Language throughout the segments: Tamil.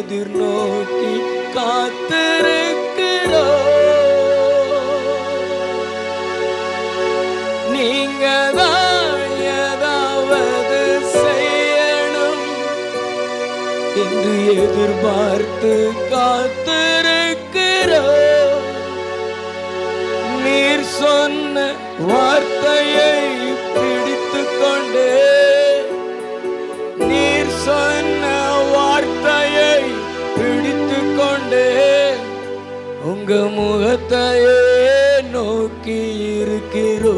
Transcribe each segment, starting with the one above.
எதிர்நோக்கி காத்திருக்கிறோ. நீங்க தான் ஏதாவது செய்யணும் என்று எதிர்பார்த்து காத்திருக்கிறோ. நீர் சொன்ன வார்த்தையை பிடித்து கொண்டே, நீர் சொன்ன வார்த்தையை பிடித்து கொண்டே உங்க முகத்தையே நோக்கி இருக்கிறோ.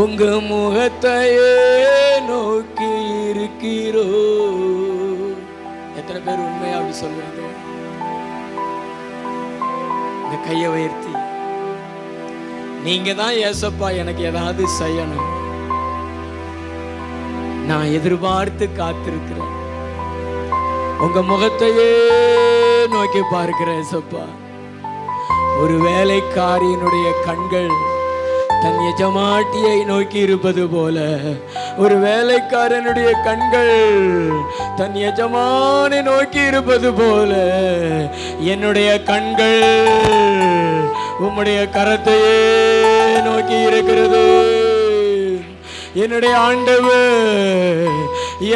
உங்க முகத்தையே நோக்கி இருக்கிறோ. எத்தனை பேர் உண்மையா அப்படி சொல்லுவாங்க? இந்த கையை உயர்த்தி, நீங்க தான் ஏசப்பா எனக்கு ஏதாவது செய்யணும், நான் எதிர்பார்த்து காத்திருக்கிறேன், உங்க முகத்தையே நோக்கி பார்க்கிறேன் ஏசப்பா. ஒரு வேலைக்காரியினுடைய கண்கள் தன் எஜமாட்டியை நோக்கி இருப்பது போல, ஒரு வேலைக்காரனுடைய கண்கள் தன் எஜமானை நோக்கி இருப்பது போல, என்னுடைய கண்கள் உம்முடைய கரத்தையே நோக்கி இருக்கிறது. என்னுடைய ஆண்டவர்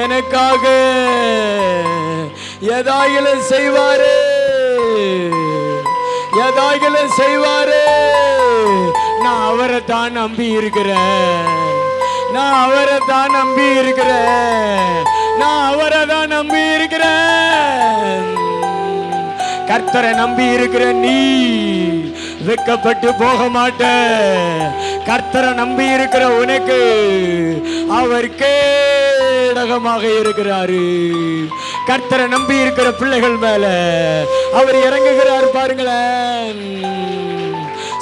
எனக்காக ஏதாயிலும் செய்வாரே, ஏதாயிலும் செய்வாரே. நான் அவரை தான் நம்பி இருக்கிறேன், நான் அவரை தான் நம்பி இருக்கிறேன், நான் அவரை தான் நம்பி இருக்கிறேன். கர்த்தரை நம்பி இருக்கிற நீ வெட்கப்பட்டு போக மாட்ட. கர்த்தரை நம்பி இருக்கிற உனக்கு அவர் கேடகமாக இருக்கிறாரு. கர்த்தரை நம்பி இருக்கிற பிள்ளைகள் மேல அவர் இறங்குகிறார். பாருங்களேன்,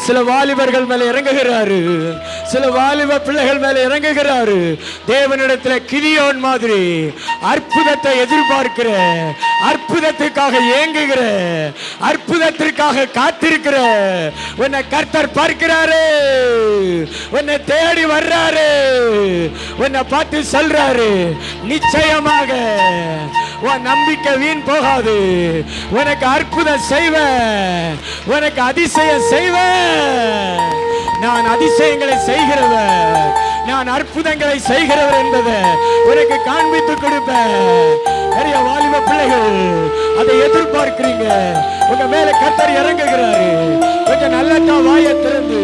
சில வாலிபர்கள் மேல இறங்குகிறாரு, சில வாலிப பிள்ளைகள் மேல இறங்குகிறாரு. தேவனிடத்தில் கிதியோன் மாதிரி அற்புதத்தை எதிர்பார்க்கிற, அற்புதத்துக்காக ஏங்குகிற, அற்புதத்திற்காக காத்திருக்கிற உன்னை கர்த்தர் பார்க்கிறாரு. உன்னை தேடி வர்றாரு, உன்னை பார்த்து சொல்றாரு, நிச்சயமாக உன் நம்பிக்கை வீண் போகாது, உனக்கு அற்புதம் செய்வேன், உனக்கு அதிசயம் செய்வேன். நான் அதிசயங்களை செய்கிறவர், நான் அற்புதங்களை செய்கிறவர் என்பதை உனக்கு காண்பித்து கொடுப்பேன். நிறைய வாலிப பிள்ளைகள் அதை எதிர்பார்க்கிறீங்க, உங்க மேல கர்த்தர் இறங்குகிறாரு. கொஞ்சம் நல்லதா வாயை திறந்து